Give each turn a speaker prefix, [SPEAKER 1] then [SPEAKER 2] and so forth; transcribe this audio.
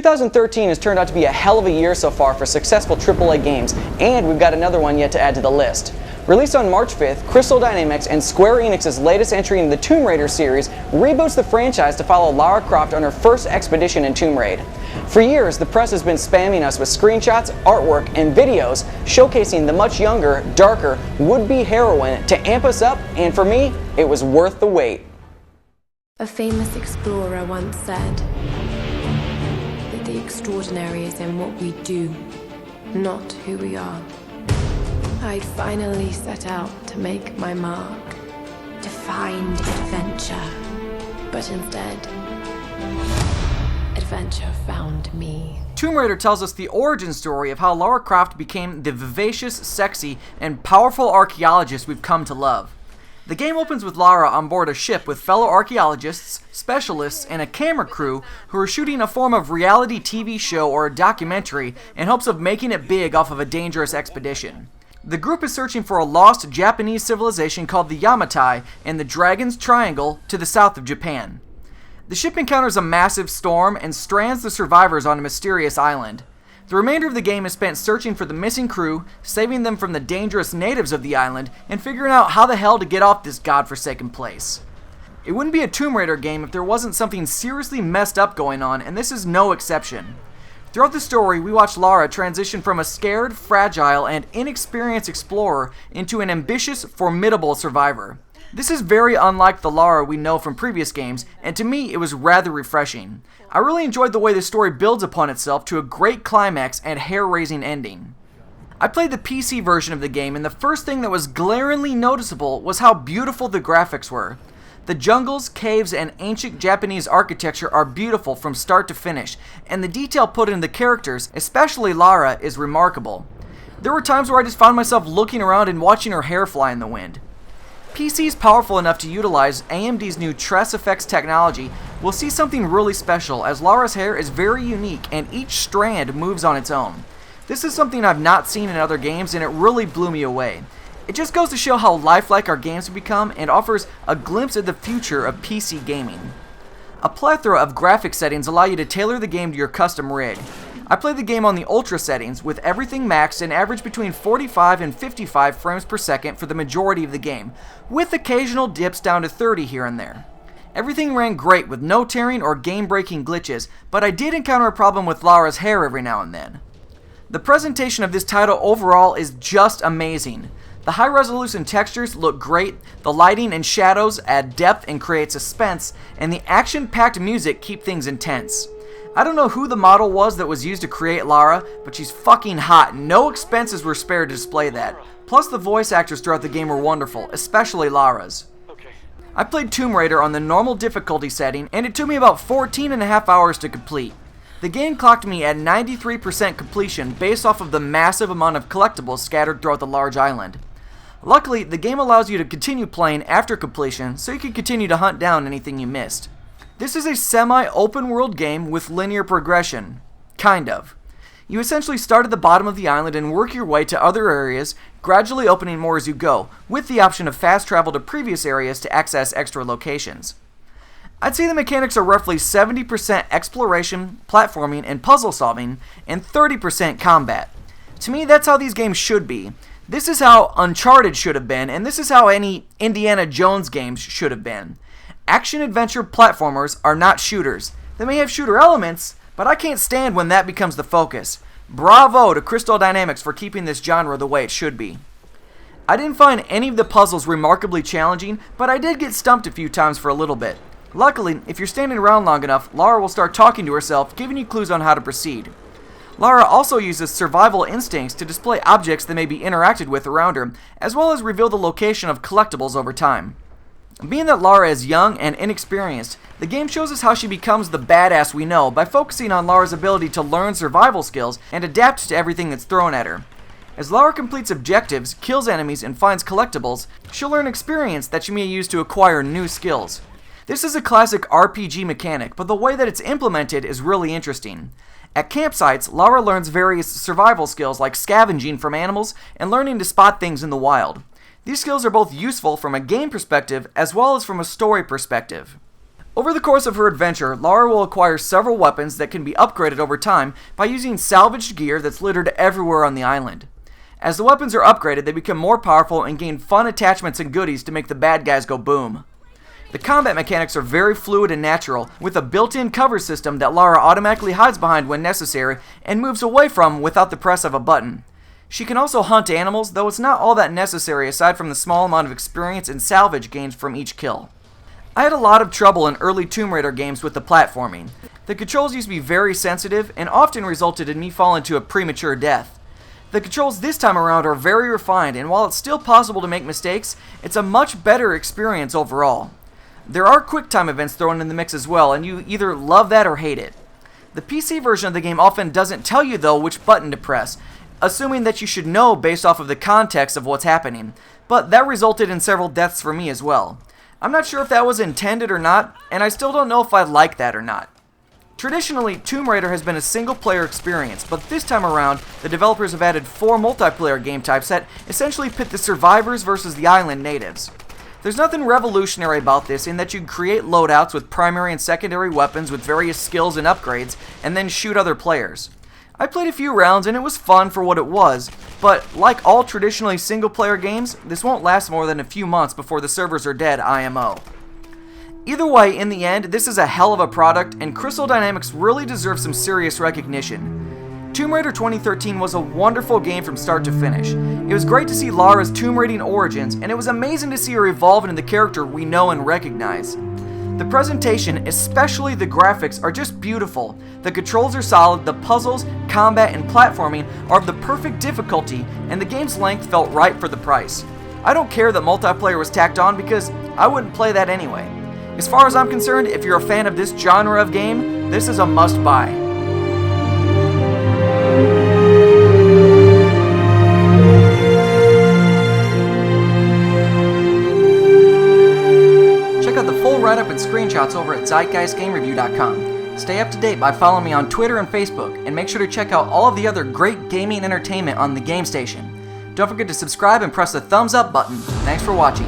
[SPEAKER 1] 2013 has turned out to be a hell of a year so far for successful AAA games, and we've got another one yet to add to the list. Released on March 5th, Crystal Dynamics and Square Enix's latest entry in the Tomb Raider series reboots the franchise to follow Lara Croft on her first expedition in Tomb Raid. For years, the press has been spamming us with screenshots, artwork, and videos showcasing the much younger, darker, would-be heroine to amp us up, and for me, it was worth the wait.
[SPEAKER 2] A famous explorer once said that the extraordinary is in what we do, not who we are. I'd finally set out to make my mark, to find adventure, but instead, adventure found me.
[SPEAKER 3] Tomb Raider tells us the origin story of how Lara Croft became the vivacious, sexy, and powerful archaeologist we've come to love. The game opens with Lara on board a ship with fellow archaeologists, specialists, and a camera crew who are shooting a form of reality TV show or a documentary in hopes of making it big off of a dangerous expedition. The group is searching for a lost Japanese civilization called the Yamatai in the Dragon's Triangle to the south of Japan. The ship encounters a massive storm and strands the survivors on a mysterious island. The remainder of the game is spent searching for the missing crew, saving them from the dangerous natives of the island, and figuring out how the hell to get off this godforsaken place. It wouldn't be a Tomb Raider game if there wasn't something seriously messed up going on, and this is no exception. Throughout the story, we watch Lara transition from a scared, fragile, and inexperienced explorer into an ambitious, formidable survivor. This is very unlike the Lara we know from previous games, and to me it was rather refreshing. I really enjoyed the way the story builds upon itself to a great climax and hair-raising ending. I played the PC version of the game, and the first thing that was glaringly noticeable was how beautiful the graphics were. The jungles, caves, and ancient Japanese architecture are beautiful from start to finish, and the detail put into the characters, especially Lara, is remarkable. There were times where I just found myself looking around and watching her hair fly in the wind. PCs powerful enough to utilize AMD's new Tress Effects technology will see something really special, as Lara's hair is very unique and each strand moves on its own. This is something I've not seen in other games, and it really blew me away. It just goes to show how lifelike our games have become and offers a glimpse of the future of PC gaming. A plethora of graphic settings allow you to tailor the game to your custom rig. I played the game on the Ultra settings with everything maxed and averaged between 45 and 55 frames per second for the majority of the game, with occasional dips down to 30 here and there. Everything ran great with no tearing or game-breaking glitches, but I did encounter a problem with Lara's hair every now and then. The presentation of this title overall is just amazing. The high-resolution textures look great, the lighting and shadows add depth and create suspense, and the action-packed music keep things intense. I don't know who the model was that was used to create Lara, but she's fucking hot, and no expenses were spared to display that. Plus the voice actors throughout the game were wonderful, especially Lara's. I played Tomb Raider on the normal difficulty setting, and it took me about 14.5 hours to complete. The game clocked me at 93% completion based off of the massive amount of collectibles scattered throughout the large island. Luckily, the game allows you to continue playing after completion, so you can continue to hunt down anything you missed. This is a semi-open world game with linear progression. Kind of. You essentially start at the bottom of the island and work your way to other areas, gradually opening more as you go, with the option of fast travel to previous areas to access extra locations. I'd say the mechanics are roughly 70% exploration, platforming, and puzzle solving, and 30% combat. To me, that's how these games should be. This is how Uncharted should have been, and this is how any Indiana Jones games should have been. Action-adventure platformers are not shooters. They may have shooter elements, but I can't stand when that becomes the focus. Bravo to Crystal Dynamics for keeping this genre the way it should be. I didn't find any of the puzzles remarkably challenging, but I did get stumped a few times for a little bit. Luckily, if you're standing around long enough, Lara will start talking to herself, giving you clues on how to proceed. Lara also uses survival instincts to display objects that may be interacted with around her, as well as reveal the location of collectibles over time. Being that Lara is young and inexperienced, the game shows us how she becomes the badass we know by focusing on Lara's ability to learn survival skills and adapt to everything that's thrown at her. As Lara completes objectives, kills enemies, and finds collectibles, she'll learn experience that she may use to acquire new skills. This is a classic RPG mechanic, but the way that it's implemented is really interesting. At campsites, Lara learns various survival skills like scavenging from animals and learning to spot things in the wild. These skills are both useful from a game perspective as well as from a story perspective. Over the course of her adventure, Lara will acquire several weapons that can be upgraded over time by using salvaged gear that's littered everywhere on the island. As the weapons are upgraded, they become more powerful and gain fun attachments and goodies to make the bad guys go boom. The combat mechanics are very fluid and natural, with a built-in cover system that Lara automatically hides behind when necessary and moves away from without the press of a button. She can also hunt animals, though it's not all that necessary aside from the small amount of experience and salvage gained from each kill. I had a lot of trouble in early Tomb Raider games with the platforming. The controls used to be very sensitive and often resulted in me falling to a premature death. The controls this time around are very refined, and while it's still possible to make mistakes, it's a much better experience overall. There are QuickTime events thrown in the mix as well, and you either love that or hate it. The PC version of the game often doesn't tell you though which button to press, assuming that you should know based off of the context of what's happening, but that resulted in several deaths for me as well. I'm not sure if that was intended or not, and I still don't know if I like that or not. Traditionally, Tomb Raider has been a single-player experience, but this time around, the developers have added 4 multiplayer game types that essentially pit the survivors versus the island natives. There's nothing revolutionary about this in that you can create loadouts with primary and secondary weapons with various skills and upgrades, and then shoot other players. I played a few rounds and it was fun for what it was, but like all traditionally single-player games, this won't last more than a few months before the servers are dead IMO. Either way, in the end, this is a hell of a product, and Crystal Dynamics really deserves some serious recognition. Tomb Raider 2013 was a wonderful game from start to finish. It was great to see Lara's tomb raiding origins, and it was amazing to see her evolve into the character we know and recognize. The presentation, especially the graphics, are just beautiful. The controls are solid, the puzzles, combat, and platforming are of the perfect difficulty, and the game's length felt right for the price. I don't care that multiplayer was tacked on because I wouldn't play that anyway. As far as I'm concerned, if you're a fan of this genre of game, this is a must-buy. Check out the full write-up and screenshots over at ZeitgeistGameReview.com. Stay up to date by following me on Twitter and Facebook, and make sure to check out all of the other great gaming entertainment on the Game Station. Don't forget to subscribe and press the thumbs up button. Thanks for watching.